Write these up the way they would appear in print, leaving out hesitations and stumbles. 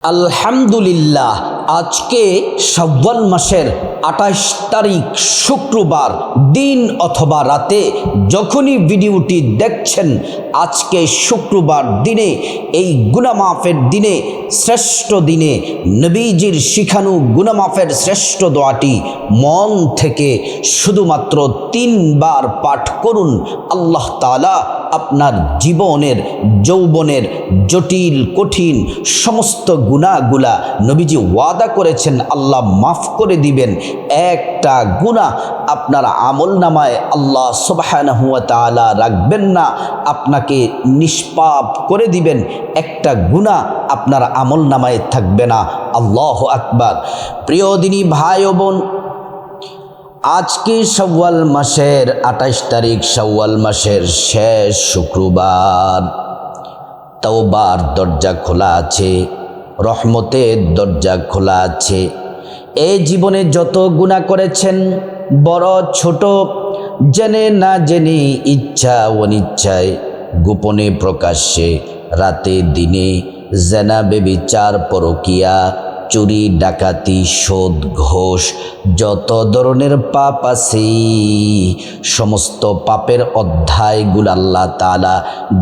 আলহামদুলিল্লাহ, আজকে শাওয়াল মাসের ২৮ তারিখ শুক্রবার দিন অথবা রাতে যখনই ভিডিওটি দেখছেন, আজকে শুক্রবার দিনে এই গুনাহ মাফের দিনে শ্রেষ্ঠ দিনে নবীজির শিখানো গুনাহ মাফের শ্রেষ্ঠ দোয়াটি মন থেকে শুধুমাত্র ৩ বার পাঠ করুন। আল্লাহ তাআলা আপনার জীবনের যৌবনের জটিল কঠিন সমস্ত গুনাহগুলা নবীজি ওয়াদা করেছেন আল্লাহ মাফ করে দিবেন। একটা গুনাহ আপনার আমল নামায় আল্লাহ সুবহানাহু ওয়া তাআলা রাখবেন না, আপনাকে নিষ্পাপ করে দিবেন। একটা গুনাহ আপনার আমল নামায় থাকবে না। আল্লাহু আকবার। প্রিয় দিনী ভাই ও বোন, আজকে শাওয়াল মাসের ২৮ তারিখ, শাওয়াল মাসের শেষ শুক্রবার। তওবার দরজা খোলা আছে, রহমতের দরজা খোলা আছে। এই জীবনে যত গুনাহ করেছেন, বড় ছোট, জেনে না জেনে, ইচ্ছা অনিচ্ছায়, গোপনে প্রকাশ্যে, রাতে দিনে, জেনা ব্যভিচার পরকিয়া, চুরি ডাকাতি সুদ ঘোষ, যত ধরনের পাপ আছে সমস্ত পাপের অধ্যায়গুলো আল্লাহ তাআলা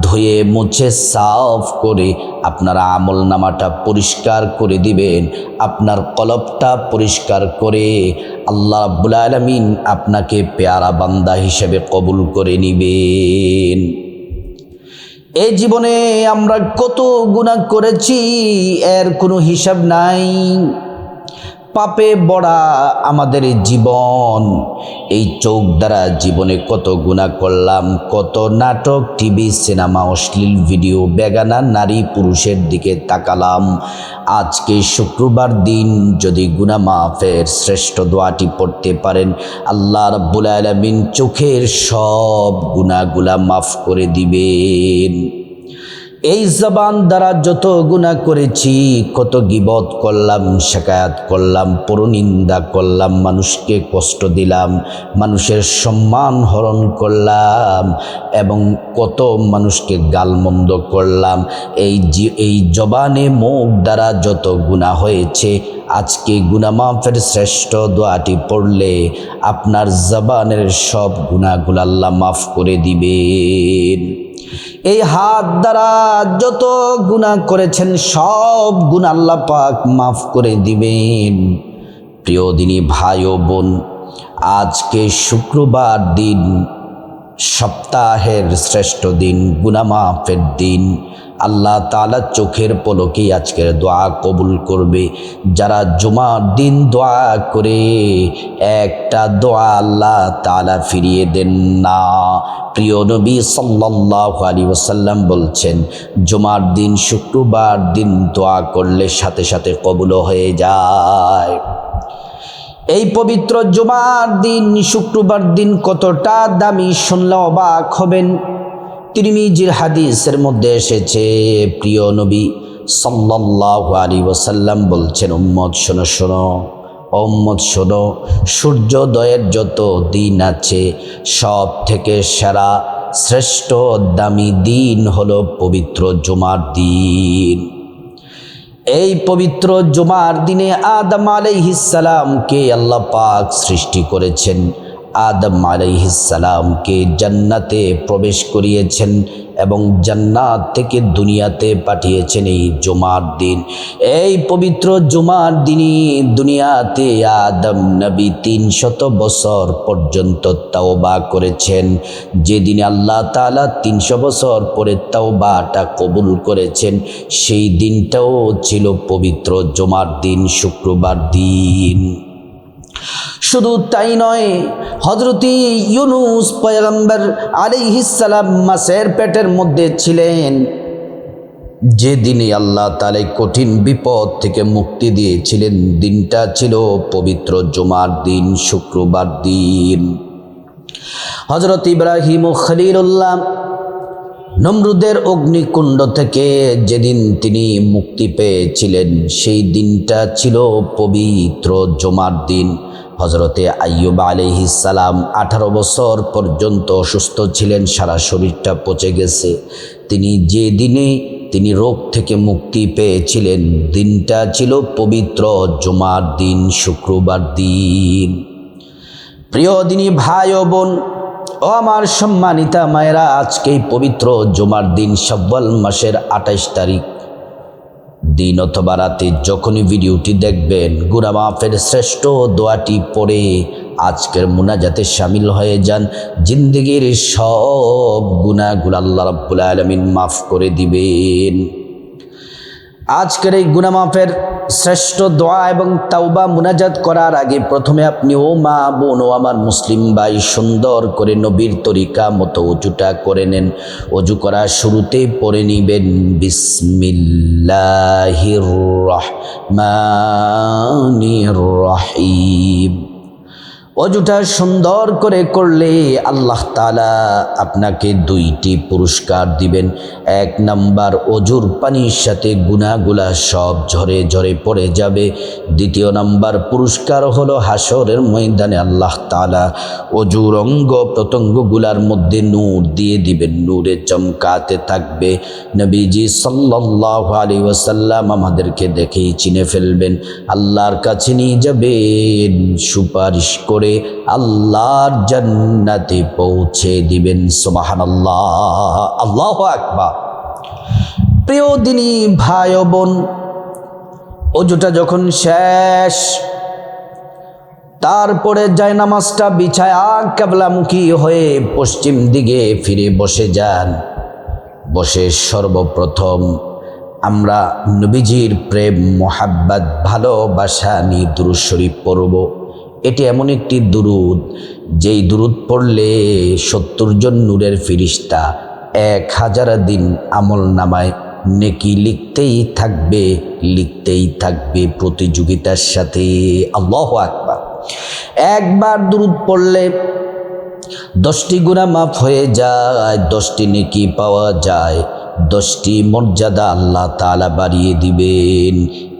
ধুয়ে মুছে সাফ করে আপনার আমল নামাটা পরিষ্কার করে দিবেন। আপনার কলবটা পরিষ্কার করে আল্লাহ রাব্বুল আলামিন আপনাকে পেয়ারা বান্দা হিসেবে কবুল করে নিবেন। এই জীবনে আমরা কত গুনাহ করেছি, এর কোনো হিসাব নাই। পাপে বড়া আমাদের জীবন। এই চোখ দ্বারা জীবনে কত গুনাহ করলাম, কত নাটক, টিভি, সিনেমা, অশ্লীল ভিডিও, বেগানা নারী পুরুষের দিকে তাকালাম। আজকে শুক্রবার দিন যদি গুনাহ মাফের শ্রেষ্ঠ দোয়াটি পড়তে পারেন, আল্লাহ রাব্বুল আলামিন চোখের সব গুনাহগুলা মাফ করে দিবেন। এই জবান দ্বারা যত গুনাহ করেছি, কত গীবত করলাম, শিকায়াত করলাম, পরনিন্দা করলাম, মানুষকে কষ্ট দিলাম, মানুষের সম্মান হরণ করলাম এবং কত মানুষকে গালমন্দ করলাম। এই জবানে মুখ দ্বারা যত গুনাহ হয়েছে, আজকে গুনাহ মাফের শ্রেষ্ঠ দোয়াটি পড়লে আপনার জবানের সব গুনাহগুলো আল্লাহ মাফ করে দিবেন। এই হাত দ্বারা যত গুনাহ করেছেন, সব গুনাহ আল্লাহ পাক মাফ করে দিবেন। প্রিয় দিনী ভাই ও বোন, আজকে শুক্রবার দিন, সপ্তাহের শ্রেষ্ঠ দিন, গুনাহ মাফের দিন। আল্লাহ তাআলা চোখের পলকেই আজকের দোয়া কবুল করবে। যারা জুমার দিন দোয়া করে, একটা দোয়া আল্লাহ তাআলা ফিরিয়ে দেন না। প্রিয় নবী সাল্লাল্লাহু আলাইহি ওয়াসাল্লাম বলছেন, জুমার দিন, শুক্রবার দিন দোয়া করলে সাথে সাথে কবুল হয়ে যায়। এই পবিত্র জুমার দিন, শুক্রবার দিন কতটা দামি শুনলে অবাক হবেন। তিরমিজির হাদিসের মধ্যে এসেছে, প্রিয় নবী সাল্লাল্লাহু আলাইহি ওয়াসাল্লাম বলছেন, উম্মত শোনো শোনো, উম্মত শোনো, সূর্যোদয়ের যত দিন আছে, সব থেকে সেরা শ্রেষ্ঠ দামি দিন হলো পবিত্র জুমার দিন। এই পবিত্র জুমার দিনে আদম আলাইহিস সালামকে আল্লাহ পাক সৃষ্টি করেছেন। আদম আলাইহিস সালামকে জান্নাতে প্রবেশ করিয়েছেন এবং জান্নাত থেকে দুনিয়াতে পাঠিয়েছেন এই জুমার দিন। এই পবিত্র জুমার দিনই দুনিয়াতে আদম নবী ৩০০ বছর পর্যন্ত তাওবা করেছেন। যেদিনে আল্লাহ তাআলা ৩০০ বছর পরে তাওবাটা কবুল করেছেন, সেই দিনটাও ছিল পবিত্র জুমার দিন, শুক্রবার দিন। শুধু তাই নয়, হযরতে ইউনূস পয়গম্বর আলাইহিস সালাম মাছের পেটের মধ্যে ছিলেন, যেদিনে আল্লাহ তাআলা কঠিন বিপদ থেকে মুক্তি দিয়েছিলেন, দিনটা ছিল পবিত্র জুমার দিন, শুক্রবার দিন। হযরত ইব্রাহিম খলিলুল্লাহ নমরুদের অগ্নিকুণ্ড থেকে যেদিন তিনি মুক্তি পেয়েছিলেন, সেই দিনটা ছিল পবিত্র জুমার দিন। হযরতে আইয়ুব আলাইহিস সালাম 18 বছর পর্যন্ত অসুস্থ ছিলেন, সারা শরীরটা পচে গেছে। তিনি যে দিনে তিনি রোগ থেকে মুক্তি পেয়েছিলেন। দিনটা ছিল পবিত্র জুমার দিন, শুক্রবার দিন। প্রিয় দিনী ভাই ও বোন ও আমার সম্মানিতা মায়েরা, আজকেই পবিত্র জুমার দিন, শাওয়াল মাসের 28 তারিখ দিন অথবা রাতে যখনই ভিডিওটি দেখবেন, গুনাহ মাফের শ্রেষ্ঠ দোয়াটি পড়ে আজকের মুনাজাতে শামিল হয়ে যান। জিন্দেগির সব গুনাহগুলো আল্লাহ রাব্বুল আলামিন মাফ করে দিবেন। আজকের এই গুনাহ মাফের শ্রেষ্ঠ দোয়া এবং তাওবা মুনাজাত করার আগে প্রথমে আপনি ও মা বোন ও আমার মুসলিম ভাই সুন্দর করে নবীর তরিকা মতো অজুটা করে নেন। অজু করার শুরুতে পড়ে নিবেন বিসমিল্লাহির রহমানির রহিম। অজুটা সুন্দর করে করলে আল্লাহ তাআলা আপনাকে 2টি পুরস্কার দিবেন। 1 নাম্বার, অজুর পানির সাথে গুনাহগুলা সব ঝরে ঝরে পড়ে যাবে। 2 নাম্বার পুরস্কার হলো হাসরের ময়দানে আল্লাহ তাআলা অজুর অঙ্গ প্রত্যঙ্গগুলার মধ্যে নূর দিয়ে দিবেন, নূরে চমকাতে থাকবে। নবীজি সাল্লাল্লাহু আলাইহি ওয়াসাল্লাম আমাদেরকে দেখেই চিনে ফেলবেন, আল্লাহর কাছে নিয়ে যাবেন, সুপারিশ করে আল্লাহর জান্নাতে পৌঁছে দিবেন। সুবহানাল্লাহ, আল্লাহু আকবার। প্রিয় দিনী ভাই ও বোন, অজুটা যখন শেষ, তারপরে জায়নামাজটা বিছায়া কিবলামুখী হয়ে পশ্চিম দিকে ফিরে বসে যান। বসে সর্বপ্রথম আমরা নবীজির প্রেম, মোহাব্বত, ভালোবাসা নিয়ে দুরূদ শরীফ পড়ব। এটি এমন একটি দুরূদ, যেই দুরূদ পড়লে 70 জন নূরের ফেরেশতা 1000 দিন আমল নামায় নেকি লিখতেই থাকবে প্রতিযোগিতার সাথে। আল্লাহু আকবার। একবার দুরূদ পড়লে 10টি গুনাহ মাফ হয়ে যায়, 10টি নেকি পাওয়া যায়, 10টি মর্যাদা আল্লাহ তাআলা বাড়িয়ে দিবেন।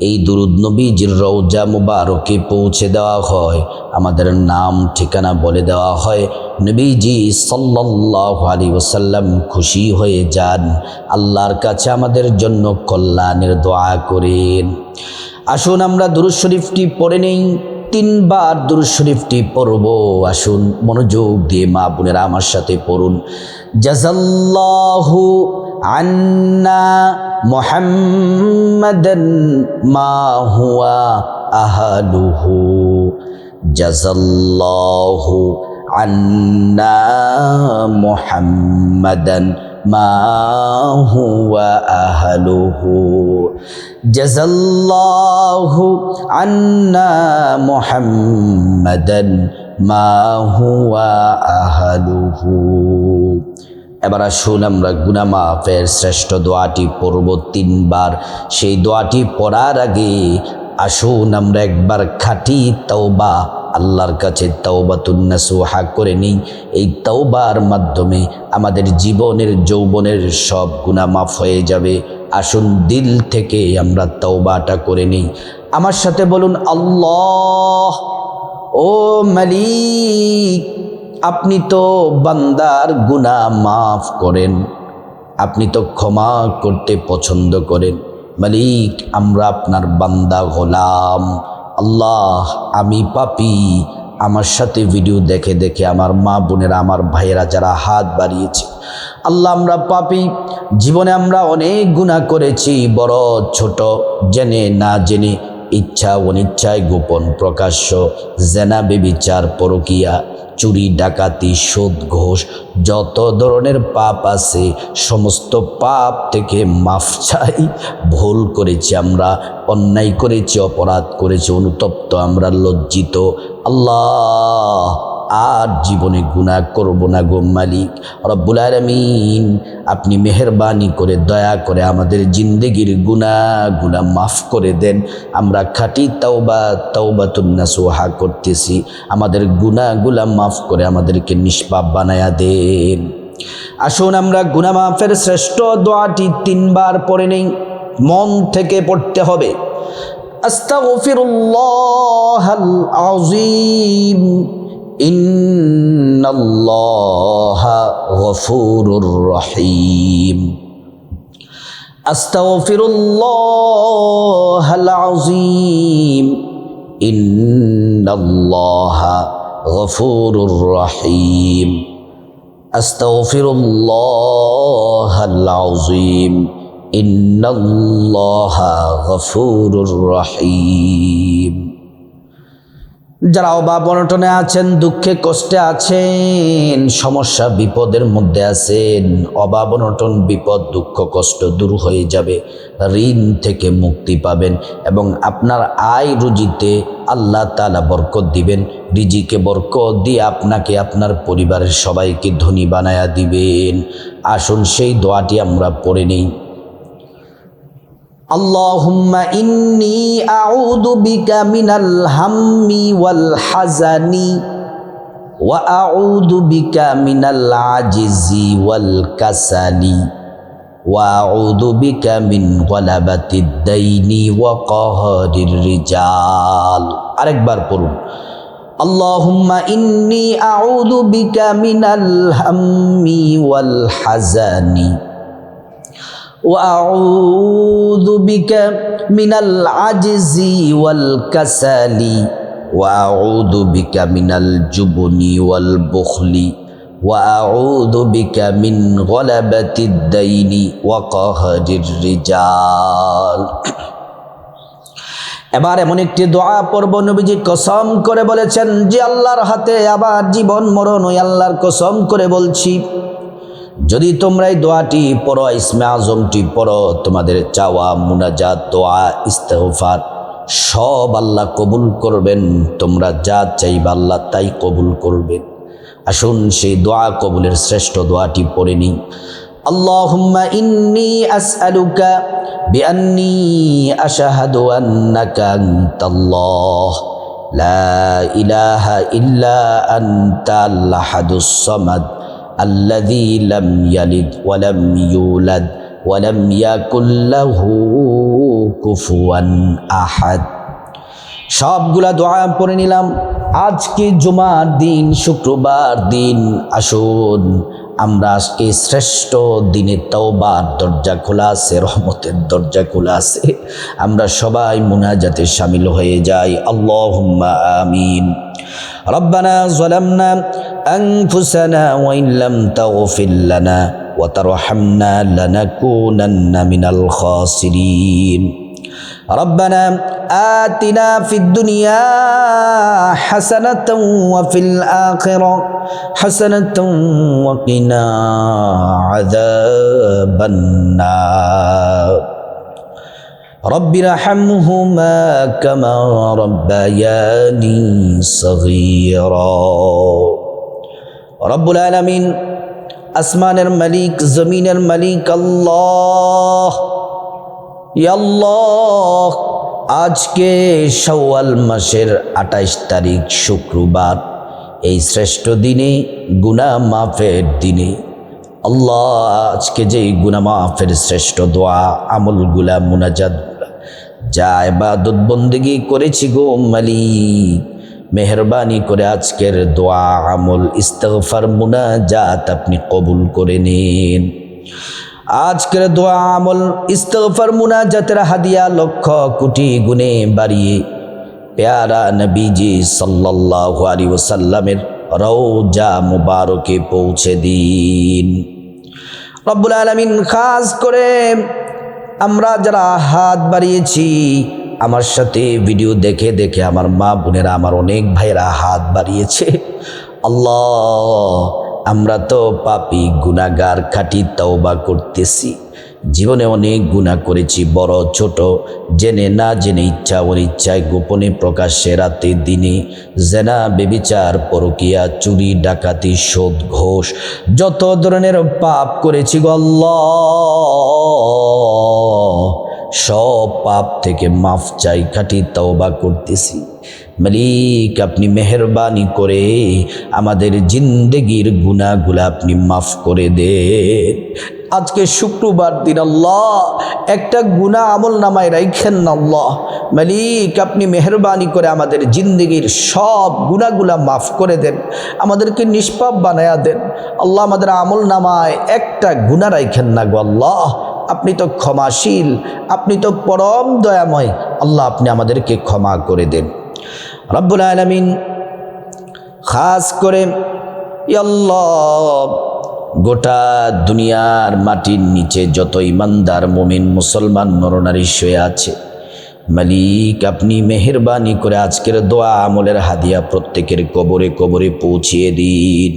এই দুরূদ নবীজির রওজা মুবারকে পৌঁছে দেওয়া হয়, আমাদের নাম ঠিকানা বলে দেওয়া হয়। নবীজি সাল্লাল্লাহু আলাইহি ওয়াসাল্লাম খুশি হয়ে যান, আল্লাহর কাছে আমাদের জন্য কল্যাণের দোয়া করেন। আসুন আমরা দুরূদ শরীফটি পড়ে নেই। 3 বার দুরূদ শরীফটি পড়ব। আসুন মনোযোগ দিয়ে মা বোনেরা আমার সাথে পড়ুন। জাযাল্লাহু আন্না মুহাম্মাদান মা হুয়া আহলুহু, জাযাল্লাহু আন্না মুহাম্মাদান মা হুয়া আহলুহু, জাযাল্লাহু আন্না মুহাম্মাদান মা হুয়া আহলুহু। এবার আসুন আমরা গুনাহ মাফের শ্রেষ্ঠ দোয়াটি পড়ব 3 বার। সেই দোয়াটি পড়ার আগে আসুন আমরা একবার খাঁটি তওবা আল্লাহর কাছে তাওবাতুন নাসুহা করে নিই। এই তাওবার মাধ্যমে আমাদের জীবনের যৌবনের সব গুনাহ মাফ হয়ে যাবে। আসুন দিল থেকে আমরা তাওবাটা করে নিই। আমার সাথে বলুন, আল্লাহ ও মালিক, আপনি তো বান্দার গুনাহ মাফ করেন, আপনি তো ক্ষমা করতে পছন্দ করেন। মালিক, আমরা আপনার বান্দা গোলাম। আল্লাহ, আমি পাপী। আমার সাথে ভিডিও দেখে দেখে আমার মা বোনেরা, আমার ভাইয়েরা যারা হাত বাড়িয়েছে, আল্লাহ আমরা পাপী। জীবনে আমরা অনেক গুনাহ করেছি, বড় ছোট, জেনে না জেনে, ইচ্ছা অনিচ্ছায়, গোপন প্রকাশ্য, জেনা, ব্যভিচার, পরকিয়া, চুরি, ডাকাতি, সুদ, ঘুষ, যত ধরনের পাপ আছে সমস্ত পাপ থেকে মাফ চাই। ভুল করেছি আমরা, অন্যায় করেছি, অপরাধ করেছি, অনুতপ্ত আমরা, লজ্জিত। আল্লাহ, আর জীবনে গুনাহ করব না গো মালিক রব্বুল আলামিন। আপনি মেহেরবানি করে দয়া করে আমাদের জিন্দেগির গুনাহগুলা মাফ করে দেন। আমরা খাঁটি তাওবাতুন নাসুহা করতেছি, আমাদের গুনাহগুলা মাফ করে আমাদেরকে নিষ্পাপ বানায়া দেন। আসুন আমরা গুনাহ মাফের শ্রেষ্ঠ দোয়াটি 3 বার পড়ে নেই। মন থেকে পড়তে হবে। আস্তাগফিরুল্লাহাল আযীম, ইন্নাল্লাহা গফুরুর রহিম। আস্তাগফিরুল্লাহাল আযীম ইন্নাল্লাহা গফুরুর রহিম। আস্তাগফিরুল্লাহাল আযীম ইন্নাল্লাহা গফুরুর রহিম। যারা অভাব অনটনে আছেন, দুঃখে কষ্টে আছেন, সমস্যা বিপদের মধ্যে আছেন, অভাব অনটন বিপদ দুঃখ কষ্ট দূর হয়ে যাবে, ঋণ থেকে মুক্তি পাবেন এবং আপনার আয় রুজিতে আল্লাহ তাআলা বরকত দিবেন। রিজিকে বরকত দিয়ে আপনাকে আপনার পরিবারের সবাইকে ধনী বানায়া দিবেন। আসুন সেই দোয়াটি আমরা পড়ে নিই। আল্লাহুম্মা ইন্নী আউযু বিকা মিনাল হাম্মি ওয়াল হাযানি ওয়া আউযু বিকা মিনাল আজিজি ওয়াল কাসালি ওয়া আউযু বিকা মিন গলাবাতিদ দাইনি ওয়া কাহরির রিজাল। আরেকবার পড়ুন। আল্লাহুম্মা ইন্নী আউযু বিকা মিনাল হাম্মি ওয়াল হাযানি وأعوذ بك من العجز والكسل وأعوذ بك من الجبن والبخل وأعوذ بك من غلبة الدين وقهر الرجال। এবার এমন একটি দোয়া পড়ব, নবীজি কসম করে বলেছেন যে আল্লাহর হাতে আবার জীবন মরণ ওই আল্লাহর কসম করে বলছি, যদি তোমরা এই দোয়াটি পড়ো, ইসমে আজমটি পড়ো, তোমাদের চাওয়া মুনাজাত দোয়া ইস্তেগফার সব আল্লাহ কবুল করবেন। তোমরা যা চাইবা আল্লাহ তাই কবুল করবেন। আসুন সেই দোয়া কবুলের শ্রেষ্ঠ দোয়াটি পড়ে নিই। আল্লাহুম্মা ইন্নী আসআলুকা বিআন্নী আশহাদু আন্নাকা আনতাল্লাহ লা ইলাহা ইল্লা আনতাল আহাদুস সামাদ আল্লাযী লাম ইয়ালিদ ওয়া লাম ইউলাদ ওয়া লাম ইয়াকুল লাহু কুফুয়ান আহাদ। সবগুলা দোয়া পড়ে নিলাম। আজকে জুমার দিন, শুক্রবার দিন, আসুন আমরা আজকে শ্রেষ্ঠ দিনে তওবার দরজা খোলা আছে, রহমতের দরজা খোলা আছে, আমরা সবাই মুনাজাতে শামিল হয়ে যাই। আল্লাহুম্মা আমিন। রব্বানা যালামনা আনফুসানা ওয়া ইন লাম তাগফির লানা ওয়া তারহামনা লানাকুনান্না মিনাল খাসিরিন। ربنا آتنا في الدنيا حسنة وفي الآخرة حسنة وقنا عذاب النار رب ارحمهما كما ربياني صغيرا। رب العالمين আসমানের মালিক, জমিনের মালিক আল্লাহ, ইয়া আল্লাহ, আজকে শাওয়াল মাসের 28 তারিখ শুক্রবার, এই শ্রেষ্ঠ দিনে, গুনাহ মাফের দিনে আল্লাহ, আজকে যে গুনাহ মাফের শ্রেষ্ঠ দোয়া আমলগুলা মুনাজাতগুলা যা ইবাদত বন্দেগী করেছি গো মালিক, মেহরবানি করে আজকের দোয়া আমল ইস্তিগফার মুনাজাত আপনি কবুল করে নিন। আজকের দোয়া আমল ইস্তিগফার মুনাজাতের হাদিয়া লক্ষ কোটি গুণে বাড়িয়ে প্যারা নবীজি সাল্লাল্লাহু আলাইহি ওয়াসাল্লামের রওজা মুবারকে পৌঁছে দিন। রব্বুল আলামিন, খাস করে আমরা যারা হাত বাড়িয়েছি, আমার সাথে ভিডিও দেখে দেখে আমার মা বোনেরা, আমার অনেক ভাইয়েরা হাত বাড়িয়েছে, আল্লাহ আমরা তো পাপী গুনাহগার, খাঁটি তওবা করতেছি, জীবনে অনেক গুনাহ করেছি, বড় ছোট, জেনে না জেনে, ইচ্ছা অনিচ্ছায়, গোপনে প্রকাশ্যে, রাতে দিনে, জেনা বেবিচার পরকিয়া চুরি ডাকাতি সুদ ঘোষ যত ধরনের পাপ করেছি গো আল্লাহ, সব পাপ থেকে মাফ চাই, খাঁটি তওবা করতেছি। মালিক, আপনি মেহরবানি করে আমাদের জিন্দেগির গুনাহগুলা আপনি মাফ করে দেন। আজকে শুক্রবার দিন আল্লাহ, একটা গুনাহ আমল নামায় রাখেন না আল্লাহ। মালিক, আপনি মেহরবানি করে আমাদের জিন্দেগির সব গুনাহগুলা মাফ করে দেন, আমাদেরকে নিষ্পাপ বানায়া দেন আল্লাহ। আমাদের আমল নামায় একটা গুনাহ রাখেন না গো আল্লাহ। আপনি তো ক্ষমাশীল, আপনি তো পরম দয়াময়। আল্লাহ আপনি আমাদেরকে ক্ষমা করে দেন। রব্বুল আলামিন খাস করে ইয়া আল্লাহ গোটা দুনিয়ার মাটির নিচে যত ইমানদার মুমিন মুসলমান নরনারী শুয়ে আছে, মালিক আপনি মেহেরবানি করে আজকের দোয়া আমলের হাদিয়া প্রত্যেকের কবরে কবরে পৌঁছিয়ে দিন।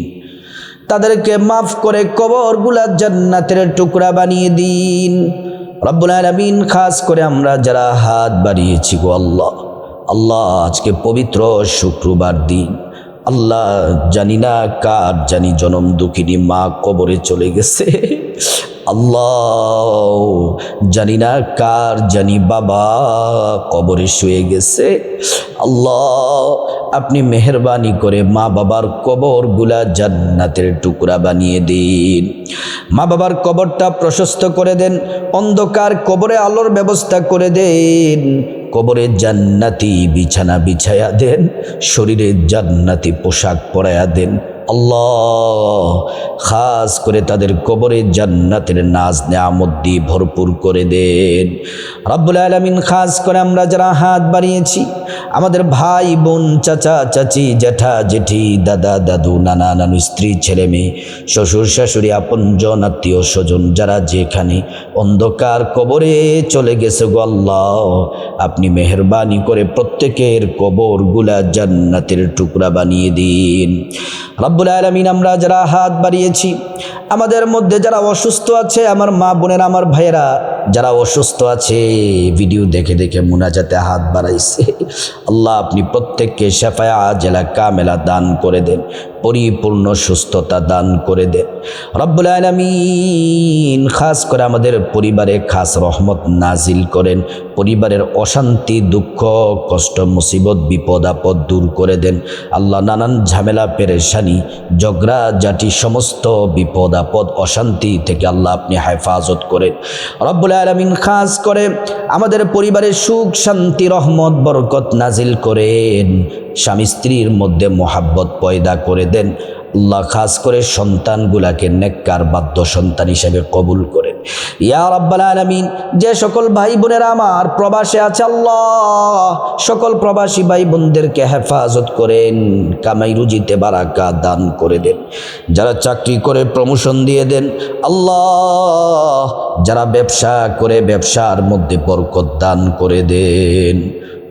তাদেরকে মাফ করে কবরগুলা জান্নাতের টুকরা বানিয়ে দিন। রব্বুল আলামিন খাস করে আমরা যারা হাত বাড়িয়েছি গো আল্লাহ, আল্লাহ আজকে পবিত্র শুক্রবার দিন, আল্লাহ জানি না কার জানি জনম দুঃখিনী মা কবরে চলে গেছে, আল্লাহ জানি না কার জানি বাবা কবরে শুয়ে গেছে। আল্লাহ আপনি মেহেরবানি করে মা বাবার কবরগুলা জান্নাতের টুকরা বানিয়ে দিন। মা বাবার কবরটা প্রশস্ত করে দেন, অন্ধকার কবরে আলোর ব্যবস্থা করে দেন, কবরে জান্নাতি বিছানা বিছায়া দেন, শরীরে জান্নাতি পোশাক পরায়া দেন। আল্লাহ খাস করে তাদের কবরে জান্নাতের নাজ নেয়ামত দিয়ে ভরপুর করে দেন। রব্বুল আলামিন খাস করে আমরা যারা হাত বাড়িয়েছি, আমাদের ভাই বোন চাচা চাচি জ্যাঠা জেঠি দাদা দাদু নানা নানু স্ত্রী ছেলে মেয়ে শ্বশুর শাশুড়ি আপনজন আত্মীয় স্বজন যারা যেখানে অন্ধকার কবরে চলে গেছে গো আল্লাহ, আপনি মেহেরবানি করে প্রত্যেকের কবরগুলা জান্নাতের টুকরা বানিয়ে দিন। রব্বুল আলামিন আমরা যারা হাত বাড়িয়েছি, আমাদের মধ্যে যারা অসুস্থ আছে, আমার মা বোনেরা আমার ভাইয়েরা যারা অসুস্থ আছে ভিডিও দেখে দেখে মুনাজাতে হাত বাড়াইছে, আল্লাহ আপনি প্রত্যেককে শাফায়া আজেলা কামেলা দান করে দেন, পরিপূর্ণ সুস্থতা দান করে দেন। রব্বুল আলামিন খাস করে আমাদের পরিবারে খাস রহমত নাজিল করেন, পরিবারের অশান্তি দুঃখ কষ্ট মুসিবত বিপদ আপদ দূর করে দেন। আল্লাহ নানান ঝামেলা পেরেশানি ঝগড়া জাটি সমস্ত বিপদ আপদ অশান্তি থেকে আল্লাহ আপনি হেফাজত করেন। রব্বুল আলামিন খাস করে আমাদের পরিবারের সুখ শান্তি রহমত বরকত নাজিল করেন, স্বামী স্ত্রীর মধ্যে মোহাব্বত পয়দা করে দেন। আল্লাহ খাস করে সন্তানগুলাকে নেককার বাধ্য সন্তান হিসেবে কবুল করেন। ইয়া রাব্বাল আলামিন যে সকল ভাই বোনেরা আমার প্রবাসে আছে, আল্লাহ সকল প্রবাসী ভাই বোনদেরকে হেফাজত করেন, কামাই রুজিতে বারাকা দান করে দেন। যারা চাকরি করে প্রমোশন দিয়ে দেন আল্লাহ, যারা ব্যবসা করে ব্যবসার মধ্যে বরকত দান করে দেন।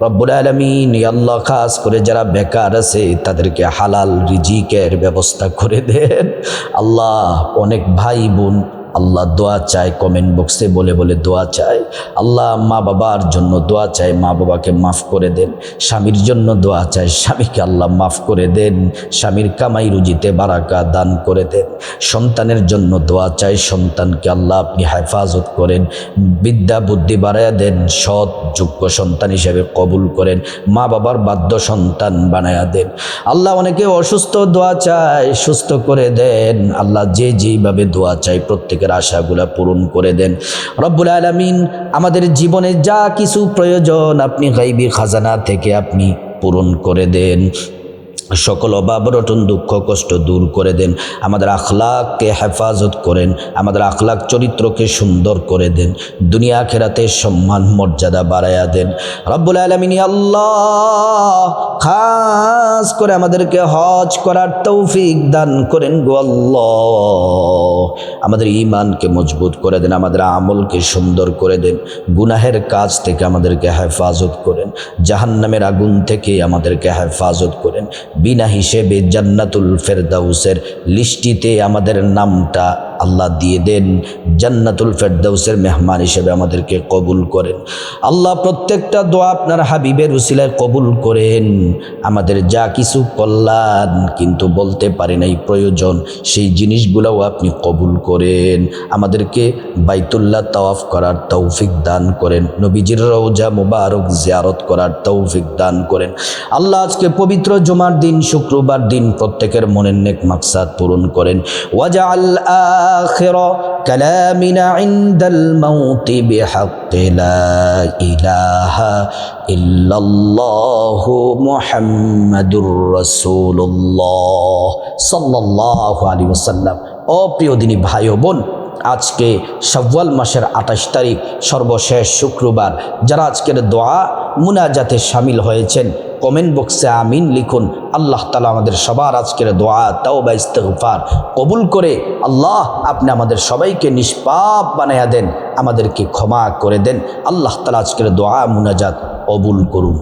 রব্বুল আলামিন আল্লাহ খাস করে যারা বেকার আছে তাদেরকে হালাল রিজিকের ব্যবস্থা করে দেন। আল্লাহ অনেক ভাই বোন আল্লাহ দোয়া চায়, কমেন্ট বক্সে বলে বলে দোয়া চায়। আল্লাহ মা বাবার জন্য দোয়া চায়, মা বাবাকে মাফ করে দেন। স্বামীর জন্য দোয়া চায়, স্বামীকে আল্লাহ মাফ করে দেন, স্বামীর কামাই রুজিতে বারাকা দান করে দেন। সন্তানের জন্য দোয়া চায়, সন্তানকে আল্লাহ আপনি হেফাজত করেন, বিদ্যা বুদ্ধি বাড়াইয়া দেন, সৎ যোগ্য সন্তান হিসেবে কবুল করেন, মা বাবার বাধ্য সন্তান বানায়া দেন। আল্লাহ অনেকে অসুস্থ দোয়া চায়, সুস্থ করে দেন। আল্লাহ যে যেইভাবে দোয়া চায় প্রত্যেক আশাগুলা পূরণ করে দেন। রব্বুল আলামিন আমাদের জীবনে যা কিছু প্রয়োজন আপনি গায়বী খাজানা থেকে আপনি পূরণ করে দেন। সকল অভাব রটন দুঃখ কষ্ট দূর করে দেন। আমাদের আখলাককে হেফাজত করেন, আমাদের আখলাক চরিত্রকে সুন্দর করে দেন, দুনিয়া আখিরাতে সম্মান মর্যাদা বাড়ায়া দেন। রব্বুল আলামিন আল্লাহ খাস করে আমাদেরকে হজ করার তৌফিক দান করেন গো আল্লাহ। আমাদের ঈমানকে মজবুত করে দেন, আমাদের আমলকে সুন্দর করে দেন, গুনাহের কাজ থেকে আমাদেরকে হেফাজত করেন, জাহান্নামের আগুন থেকে আমাদেরকে হেফাজত করেন। বিনা হিসেবে জান্নাতুল ফেরদাউসের লিস্টিতে আমাদের নামটা আল্লাহ দিয়ে দেন, জান্নাতুল ফেরদাউসের মেহমান হিসেবে আমাদেরকে কবুল করেন। আল্লাহ প্রত্যেকটা দোয়া আপনার হাবিবের উসিলায় কবুল করেন। আমাদের যা কিছু কল্যাণ কিন্তু বলতে পারি নাই প্রয়োজন, সেই জিনিসগুলোও আপনি কবুল করেন। আমাদেরকে বাইতুল্লাহ তাওয়াফ করার তৌফিক দান করেন, নবীজির রওজা মুবারক জিয়ারত করার তৌফিক দান করেন। আল্লাহ আজকে পবিত্র জুমার দিন শুক্রবার দিন প্রত্যেকের মনের নেক মাকসাদ পূরণ করেন। ওয়াজআল آخر كلامنا عند الموت بحق لا إله إلا الله محمد رسول الله صلى الله عليه وسلم। ও প্রিয় দিনী ভাই ও বোন, আজকে শাওয়াল মাসের 28 তারিখ সর্বশেষ শুক্রবার। যারা আজকের দোয়া মুনাজাতে শামিল হয়েছেন কমেন্ট বক্সে আমিন লিখুন। আল্লাহ তাআলা আমাদের সবার আজকের দোয়া তাওবা ইস্তিগফার কবুল করে আল্লাহ আপনি আমাদের সবাইকে নিষ্পাপ বানায়া দেন, আমাদেরকে ক্ষমা করে দেন। আল্লাহ তাআলা আজকের দোয়া মুনাজাত কবুল করুন।